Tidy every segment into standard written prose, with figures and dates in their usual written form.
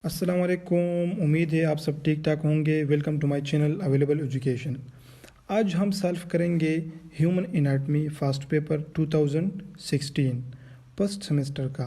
अस्सलाम वालेकुम। उम्मीद है आप सब ठीक ठाक होंगे। Welcome to my channel available education. आज हम सॉल्व करेंगे human anatomy first paper 2016 first semester का।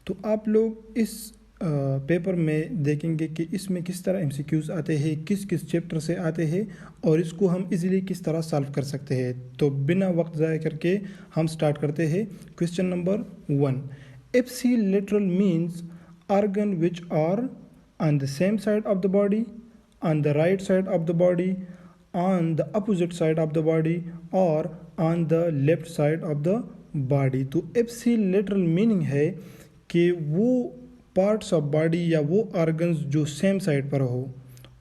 तो आप लोग इस पेपर में देखेंगे कि इसमें किस तरह एमसीक्यूज़ आते हैं, किस किस चैप्टर से आते हैं और इसको हम इजीली किस तरह सॉल्व कर सकते हैं। तो बिना वक्त ज़ाया करके हम स्टार्ट करते हैं। Question number 1, ipsilateral means organ which are on the same side of the body, on the right side of the body, on the opposite side of the body or on the left side of the body। तो एप्सी literal meaning है कि वो parts of body या वो organs जो same side पर हो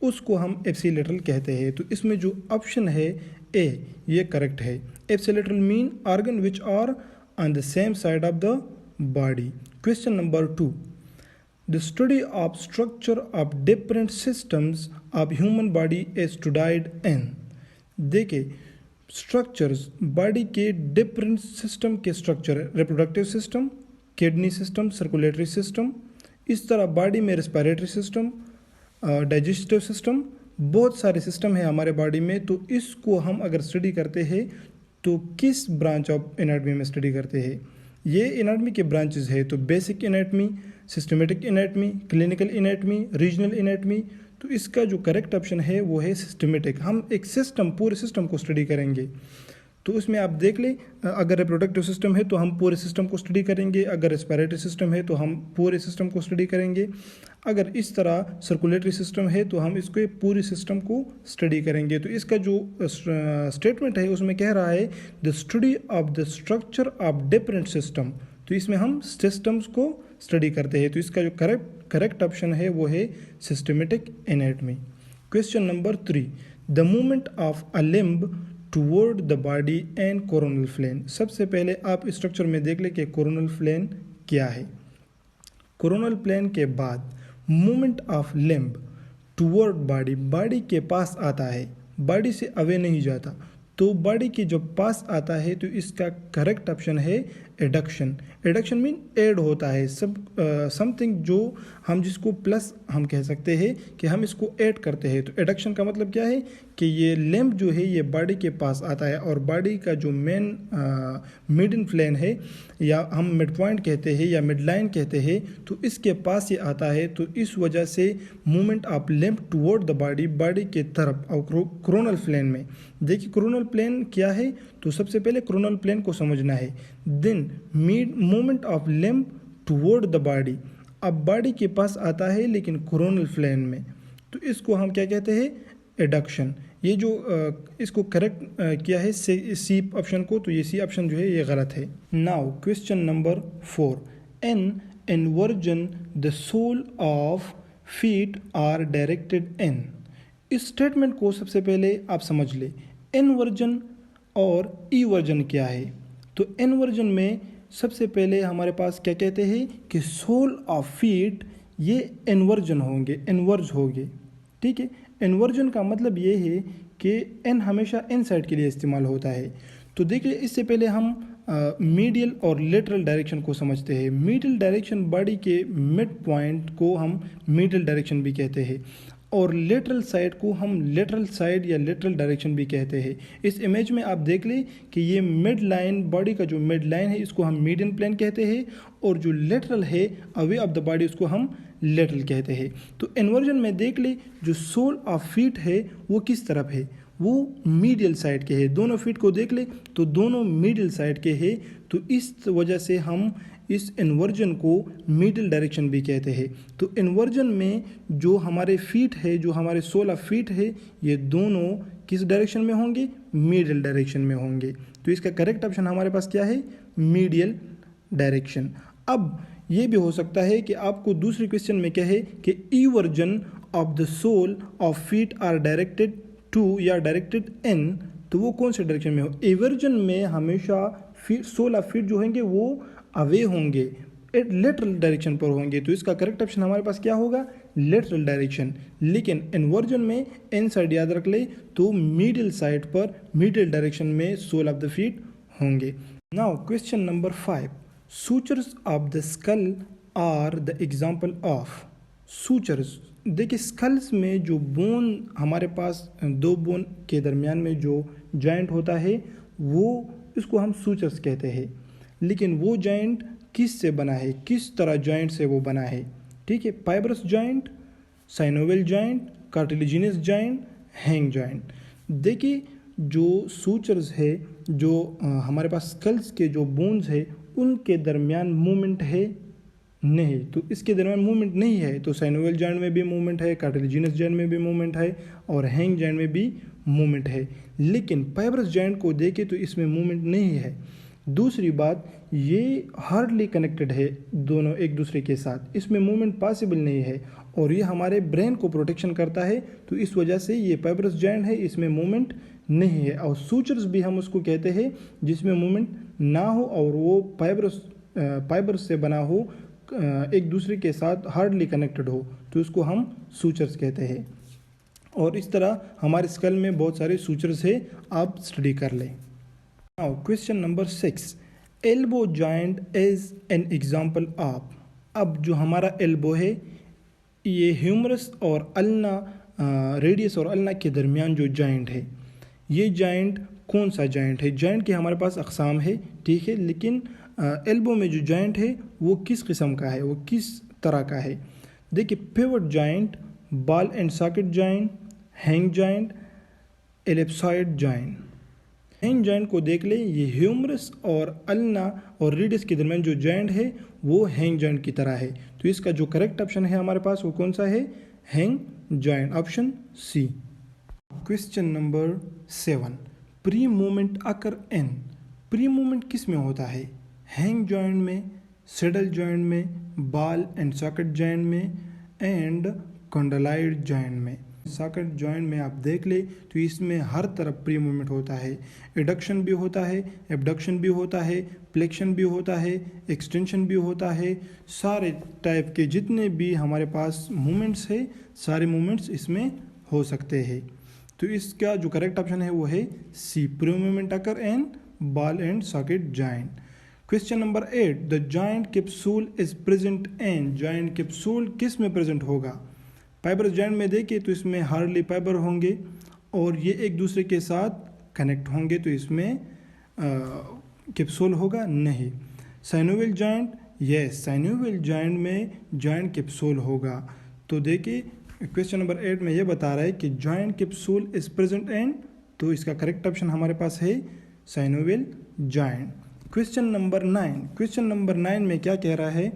उसको हम एप्सी लिटरल कहते हैं। तो इसमें जो ऑप्शन है ए ये करेक्ट है। Ipsilateral mean organ which are on the same side of the body. Question number 2, the study of structure of different systems of human body is studied in। देखिए structures body के different system के structure, reproductive system, kidney system, circulatory system, इस तरह body में respiratory system, digestive system, बहुत सारे system है हमारे बॉडी में। तो इसको हम अगर स्टडी करते हैं तो किस ब्रांच ऑफ एनाटॉमी में स्टडी करते हैं? ये एनाटॉमी के ब्रांचेस है। तो basic anatomy, systematic anatomy, clinical anatomy, regional anatomy. तो इसका जो करेक्ट ऑप्शन है वो है सिस्टमेटिक। हम एक सिस्टम, पूरे सिस्टम को स्टडी करेंगे। तो उसमें आप देख लें, अगर रिप्रोडक्टिव सिस्टम है तो हम पूरे सिस्टम को स्टडी करेंगे, अगर रेस्पिरेटरी सिस्टम है तो हम पूरे सिस्टम को स्टडी करेंगे, अगर इस तरह सर्कुलेटरी सिस्टम है तो हम इसको पूरे सिस्टम को स्टडी करेंगे। तो इसका जो स्टेटमेंट है उसमें कह रहा है the study of the structure of different system. तो इसमें हम सिस्टम्स को स्टडी करते हैं। तो इसका जो करेक्ट ऑप्शन है वो है systematic anatomy. Question number 3, the movement of a limb toward the body and coronal plane. सबसे पहले आप स्ट्रक्चर में देख ले कि कोरोनल फ्लेन क्या है। कोरोनल प्लेन के बाद movement of limb toward body, body के पास आता है, बॉडी से अवे नहीं जाता। तो बॉडी के जो पास आता है तो इसका करेक्ट ऑप्शन है एडक्शन। एडक्शन मीन ऐड होता है, समथिंग जो हम जिसको प्लस हम कह सकते हैं कि हम इसको ऐड करते हैं। तो एडक्शन का मतलब क्या है कि ये लिम्ब जो है ये बॉडी के पास आता है और बॉडी का जो मेन मिडन फ्लेन है या हम मिड पॉइंट कहते हैं या मिड लाइन कहते हैं तो इसके पास ये आता है। तो इस वजह से movement of limb toward the body, body के तरफ और कोरोनल फ्लेन में। देखिए कोरोनल प्लेन क्या है, तो सबसे पहले कोरोनल प्लेन को समझना है। Then movement of limb toward the body, अब बॉडी के पास आता है लेकिन कोरोनल फ्लेन में, तो इसको हम क्या कहते हैं? एडक्शन। ये जो इसको करेक्ट किया है सी ऑप्शन को, तो ये सी ऑप्शन जो है ये गलत है। Now question number 4, in inversion the sole of feet are directed in. इस स्टेटमेंट को सबसे पहले आप समझ ले, इनवर्जन और ई वर्जन क्या है। तो इनवर्जन में सबसे पहले हमारे पास क्या कहते हैं कि सोल ऑफ फीट ये इनवर्जन होंगे, इनवर्ज होंगे। ठीक है, इनवर्जन का मतलब ये है कि एन हमेशा इन साइड के लिए इस्तेमाल होता है। तो देखिए इससे पहले हम मीडियल और लेटरल डायरेक्शन को समझते हैं। मीडियल डायरेक्शन बॉडी के मिड पॉइंट को हम मीडियल डायरेक्शन भी कहते हैं और लेटरल साइड को हम लेटरल साइड या लेटरल डायरेक्शन भी कहते हैं। इस इमेज में आप देख लें कि ये मिड लाइन, बॉडी का जो मिड लाइन है इसको हम मीडियन प्लेन कहते हैं और जो लेटरल है अवे ऑफ द बॉडी उसको हम लेटरल कहते हैं। तो इन्वर्जन में देख ले जो सोल ऑफ फीट है वो किस तरफ है, वो मीडियल साइड के है। दोनों फीट को देख ले तो दोनों मीडियल साइड के है। तो इस वजह से हम इस इन्वर्जन को मिडिल डायरेक्शन भी कहते हैं। तो इन्वर्जन में जो हमारे फीट है, जो हमारे सोल ऑफ फीट है, ये दोनों किस डायरेक्शन में होंगे? मिडिल डायरेक्शन में होंगे। तो इसका करेक्ट ऑप्शन हमारे पास क्या है? Medial direction. अब ये भी हो सकता है कि आपको दूसरे क्वेश्चन में कहे कि eversion of the sole of feet are directed to या डायरेक्टेड इन, तो वो कौन से डायरेक्शन में हो? एवर्जन में हमेशा फीट, सोल ऑफ फीट जो होंगे वो अवे होंगे, लेटरल डायरेक्शन पर होंगे। तो इसका करेक्ट ऑप्शन हमारे पास क्या होगा? Lateral direction. लेकिन इन्वर्जन में इन साइड याद रख ले तो मिडिल साइड पर मिडिल डायरेक्शन में सोल ऑफ द फीट होंगे। Now question number 5, sutures of the skull are the example of. Sutures, देखिए स्कल्स में जो बोन हमारे पास दो बोन के दरमियान में जो जॉइंट होता है वो इसको हम सूचर्स कहते हैं। लेकिन वो जॉइंट किस से बना है, किस तरह जॉइंट से वो बना है, ठीक है। Fibrous joint, synovial joint, cartilaginous joint, hang joint. देखिए जो सूचर्स है, जो हमारे पास स्कल्स के जो बोन्स है उनके दरमियान मूवमेंट है नहीं, तो इसके दरमियान मूवमेंट नहीं है, तो साइनोवियल जॉइंट में भी मूवमेंट है, कार्टिलेजिनस जॉइंट में भी मूवमेंट है और हैंग जॉइंट में भी मूवमेंट है। लेकिन फाइब्रस जॉइंट को देखें तो इसमें मूवमेंट नहीं है। दूसरी बात, ये हार्डली कनेक्टेड है दोनों एक दूसरे के साथ, इसमें मूवमेंट पॉसिबल नहीं है और ये हमारे ब्रेन को प्रोटेक्शन करता है, तो इस वजह से ये फाइब्रस जॉइंट है, इसमें मूवमेंट नहीं है। और सूचर्स भी हम उसको कहते हैं जिसमें मूवमेंट ना हो और वो फाइब्रस से बना हो, एक दूसरे के साथ हार्डली कनेक्टेड हो, तो उसको हम सूचर्स कहते हैं। और इस तरह हमारे स्कल में बहुत सारे सूचर्स है, आप स्टडी कर लें। Now question number 6, elbow joint is an example of. अब जो हमारा एल्बो है ये ह्यूमरस और अल्ना, रेडियस और अल्ना के दरमियान जो जॉइंट है, ये जॉइंट कौन सा जॉइंट है। जॉइंट के हमारे पास अक़साम है, ठीक है, लेकिन एल्बो में जो जॉइंट है वो किस किस्म का है, वो किस तरह का है। देखिए pivot joint, ball and socket joint, hang joint, ellipsoid joint. Hang joint को देख ले, ये ह्यूमरस और अल्ना और रेडियस के दरमियान जो जॉइंट है वो हैंग जॉइंट की तरह है, तो इसका जो करेक्ट ऑप्शन है हमारे पास वो कौन सा है, hinge joint, option C. Question number 7, free movement occur in. Free movement किस में होता है, हैंग जॉइंट में, सैडल जॉइंट में, बॉल एंड सॉकेट जॉइंट में एंड कॉन्डलाइड जॉइंट में। सॉकेट जॉइंट में आप देख ले तो इसमें हर तरफ प्री मूवमेंट होता है, एडक्शन भी होता है, एबडक्शन भी होता है, फ्लेक्शन भी होता है, एक्सटेंशन भी होता है, सारे टाइप के जितने भी हमारे पास मूवमेंट्स है सारे मूवमेंट्स इसमें हो सकते हैं। तो इसका जो करेक्ट ऑप्शन है वो है C, free movement occur in ball and socket joint. Question number 8, the joint capsule is present in. Joint capsule किस में प्रेजेंट होगा। फाइब्रस जॉइंट में देखिए तो इसमें हार्डली फाइबर होंगे और ये एक दूसरे के साथ कनेक्ट होंगे, तो इसमें कैप्सूल होगा नहीं। Synovial joint, yes synovial joint में जॉइंट कैप्सूल होगा। तो देखिए क्वेश्चन नंबर 8 में ये बता रहा है कि जॉइंट कैप्सूल इज प्रेजेंट इन, तो इसका करेक्ट ऑप्शन हमारे पास है synovial joint. Question number 9, question number 9 में क्या कह रहा है,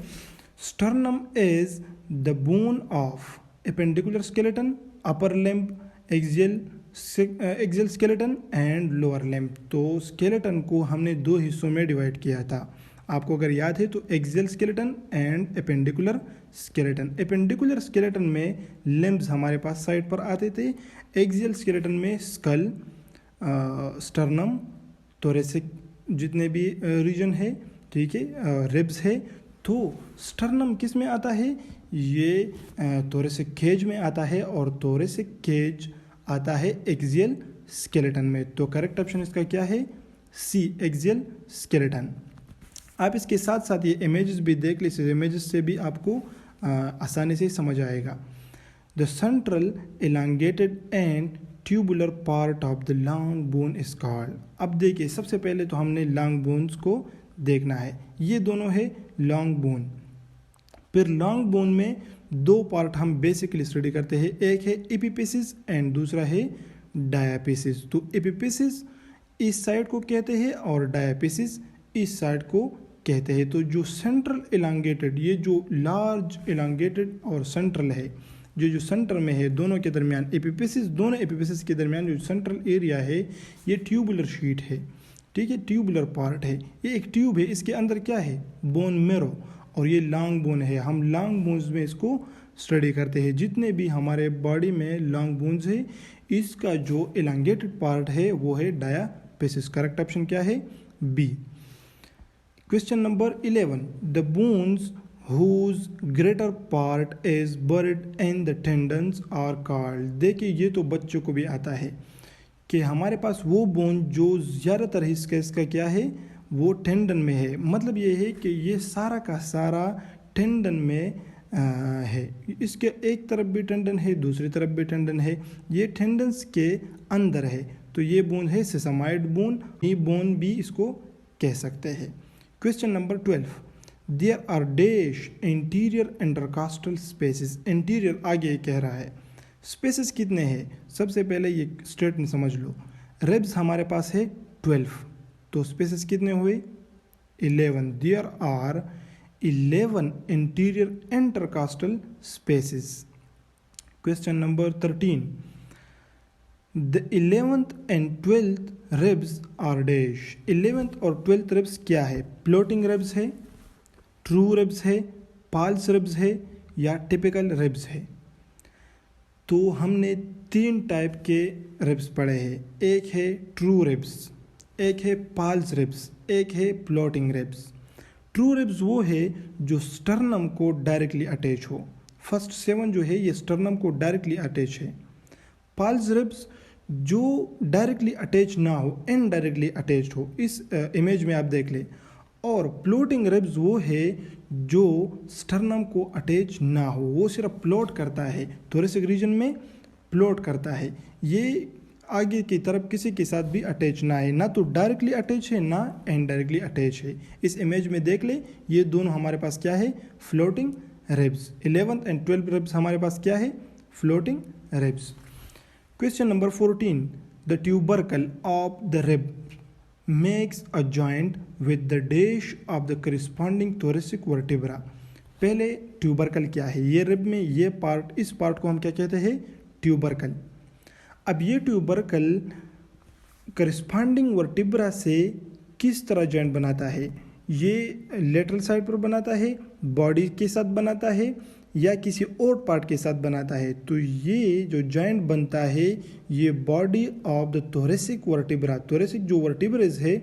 sternum is the bone of appendicular skeleton, upper limb, axial skeleton and lower limb. तो स्केलेटन को हमने दो हिस्सों में डिवाइड किया था, आपको अगर याद है तो axial skeleton and appendicular skeleton. Appendicular skeleton में लिम्ब्स हमारे पास साइड पर आते थे, एक्सियल स्केलेटन में स्कल, स्टर्नम, थोरेसिक जितने भी रीजन है, ठीक है, रिब्स है। तो स्टर्नम किस में आता है, ये थोरेसिक केज में आता है और थोरेसिक केज आता है एक्सियल स्केलेटन में। तो करेक्ट ऑप्शन इसका क्या है, सी, एक्सियल स्केलेटन। आप इसके साथ साथ ये इमेजेस भी देख लीजिए, इमेजेस से भी आपको आसानी से समझ आएगा। The central elongated and tubular part of the long bone is called. अब देखिए सबसे पहले तो हमने लॉन्ग बोन्स को देखना है, ये दोनों है लॉन्ग बोन। फिर लॉन्ग बोन में दो पार्ट हम बेसिकली स्टडी करते हैं, एक है एपिफिसिस एंड दूसरा है डायाफिसिस। तो एपिफिसिस इस साइड को कहते हैं और डायाफिसिस इस साइड को कहते हैं। तो जो सेंट्रल इलांगेटेड, ये जो लार्ज इलांगेटेड और सेंट्रल है, जो सेंटर में है दोनों के दरमियान एपिफिसिस, दोनों एपिफिसिस के दरमियान जो सेंट्रल एरिया है ये ट्यूबुलर शीट है, ठीक है, ट्यूबुलर पार्ट है, ये एक ट्यूब है, इसके अंदर क्या है, बोन मेरो, और ये लॉन्ग बोन है। हम लॉन्ग बोन्स में इसको स्टडी करते हैं, जितने भी हमारे बॉडी में लॉन्ग बोन्स है इसका जो इलांगेटेड पार्ट है वो है डायाफिसिस। करेक्ट ऑप्शन क्या है, B. Question number 11, the bones whose greater part is buried in the tendons are called। देखिए ये तो बच्चों को भी आता है कि हमारे पास वो बोन जो ज़्यादातर हिस्सा इसका क्या है, वो टेंडन में है। मतलब ये है कि ये सारा का सारा टेंडन में है। इसके एक तरफ भी टेंडन है, दूसरी तरफ भी टेंडन है, ये टेंडन्स के अंदर है, तो ये बोन है सेसामाइड बोन, ये बोन भी इसको कह सकते हैं। Question number 12, there are dash interior intercostal spaces. Interior आगे कह रहा है, स्पेसेस कितने हैं? सबसे पहले ये स्टेटमेंट समझ लो, रिब्स हमारे पास है 12, तो स्पेसेस कितने हुए? 11। There are 11 interior intercostal spaces. Question number 13, the 11th and 12th ribs are dash। 11th और 12th ribs क्या है? फ्लोटिंग रिब्स है, ट्रू रिब्स है, पाल्स रिब्स है या टिपिकल रिब्स है? तो हमने 3 टाइप के रिब्स पढ़े हैं, एक है ट्रू रिब्स, एक है पाल्स रिब्स, एक है फ्लोटिंग रिब्स। ट्रू रिब्स वो है जो स्टर्नम को डायरेक्टली अटैच हो, फर्स्ट 7 जो है ये स्टर्नम को डायरेक्टली अटैच है। पाल्स रिब्स जो डायरेक्टली अटैच ना हो, इनडायरेक्टली अटैच्ड हो, इस इमेज में आप देख ले। और फ्लोटिंग रिब्स वो है जो स्टर्नम को अटैच ना हो, वो सिर्फ फ्लोट करता है, थोरेसिक रीजन में फ्लोट करता है, ये आगे की तरफ किसी के साथ भी अटैच ना है, ना तो डायरेक्टली अटैच है ना इनडायरेक्टली अटैच है। इस इमेज में देख ले, ये दोनों हमारे पास क्या है? Floating ribs. 11th and 12th ribs हमारे पास क्या है? Floating ribs. Question number 14, the tubercle of the rib makes a joint with the dash of the corresponding thoracic vertebra। पहले ट्यूबरकल क्या है? ये रिब में ये पार्ट, इस पार्ट को हम क्या कहते हैं? ट्यूबरकल। अब ये ट्यूबरकल करस्पॉन्डिंग वर्टिब्रा से किस तरह जॉइंट बनाता है? ये लेटरल साइड पर बनाता है, बॉडी के साथ बनाता है या किसी और पार्ट के साथ बनाता है? तो ये जो जॉइंट बनता है ये body of the thoracic vertebra, thoracic जो वर्टिब्रेज है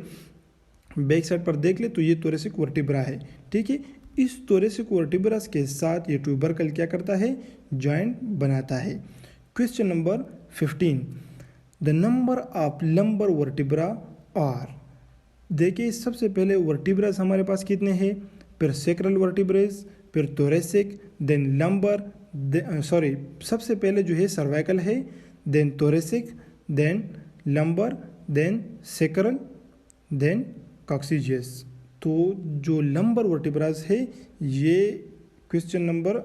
बैक साइड पर देख ले तो ये थोरेसिक वर्टिब्रा है, ठीक है। इस थोरेसिक वर्टिब्रास के साथ ये ट्यूबरकल क्या करता है? जॉइंट बनाता है। Question number 15, the number of lumbar vertebra are. देखिए सबसे पहले वर्टिब्रास हमारे पास कितने हैं? फिर सेक्रल वर्टिब्रेज, फिर थोरेसिक, देन लंबर, सबसे पहले जो है सर्वाइकल है, then thoracic, then lumbar, then sacral, then coccygeal. तो जो लंबर वर्टिब्रास है ये क्वेश्चन नंबर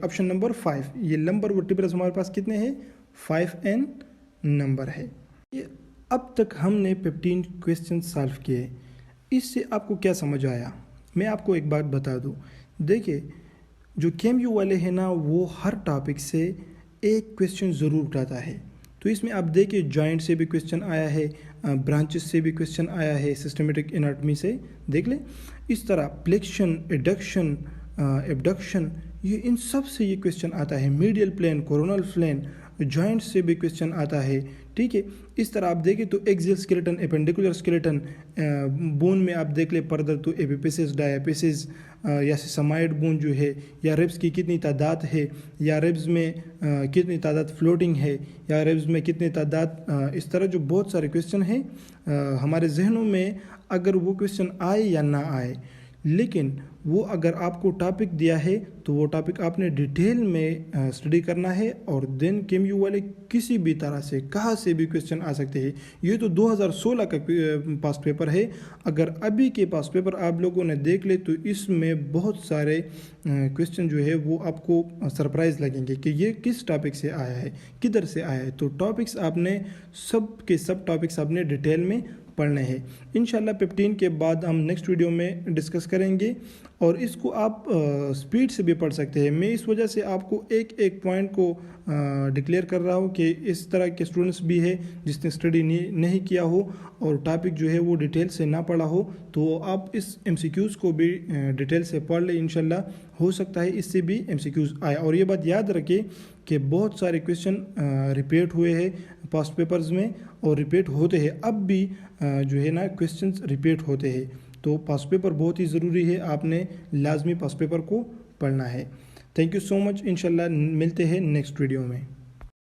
ऑप्शन नंबर 5, ये लंबर वर्टिब्रास हमारे पास कितने हैं? 5n नंबर है। ये अब तक हमने 15 क्वेश्चन सॉल्व किए। इससे आपको क्या समझ आया? मैं आपको एक बात बता दूं, देखिए जो केएमयू वाले हैं ना वो हर टॉपिक से एक क्वेश्चन ज़रूर उठाता है। तो इसमें आप देखिए जॉइंट से भी क्वेश्चन आया है, ब्रांचेस से भी क्वेश्चन आया है, सिस्टमेटिक एनाटॉमी से देख ले। इस तरह फ्लेक्शन, एडक्शन, एबडक्शन, ये इन सब से ये क्वेश्चन आता है। Medial plane, coronal plane, joint से भी क्वेश्चन आता है, ठीक है। इस तरह आप देखें तो axial skeleton, appendicular skeleton, bone में आप देख ले फर्दर तो एपिफिसिस, डायपिसिस या सेसामाइड बोन जो है, या रिब्स की कितनी तादाद है, या रिब्स में कितनी तादाद फ्लोटिंग है, या रिब्स में कितनी तादाद, इस तरह जो बहुत सारे क्वेश्चन हैं हमारे जहनों में, अगर वो क्वेश्चन आए या ना आए, लेकिन वो अगर आपको टॉपिक दिया है तो वो टॉपिक आपने डिटेल में स्टडी करना है। और देन केएमयू वाले किसी भी तरह से कहाँ से भी क्वेश्चन आ सकते हैं। ये तो 2016 का पास्ट पेपर है, अगर अभी के पास्ट पेपर आप लोगों ने देख ले तो इसमें बहुत सारे क्वेश्चन जो है वो आपको सरप्राइज़ लगेंगे कि ये किस टॉपिक से आया है, किधर से आया है। तो टॉपिक्स आपने सब के सब टॉपिक्स आपने डिटेल में पढ़ने हैं। इंशाल्लाह 15 के बाद हम नेक्स्ट वीडियो में डिस्कस करेंगे और इसको आप स्पीड से भी पढ़ सकते हैं। मैं इस वजह से आपको एक एक पॉइंट को डिक्लेयर कर रहा हूँ कि इस तरह के स्टूडेंट्स भी है जिसने स्टडी नहीं किया हो और टॉपिक जो है वो डिटेल से ना पढ़ा हो, तो आप इस MCQs को भी डिटेल से पढ़ लें। इंशाल्लाह हो सकता है इससे भी MCQs आए। और ये बात याद रखें कि बहुत सारे क्वेश्चन रिपीट हुए हैं पास्ट पेपर्स में और रिपीट होते हैं, अब भी जो है ना क्वेश्चंस रिपीट होते हैं। तो पास्ट पेपर बहुत ही ज़रूरी है, आपने लाजमी पास्ट पेपर को पढ़ना है। Thank you so much. इंशाल्लाह मिलते हैं नेक्स्ट वीडियो में।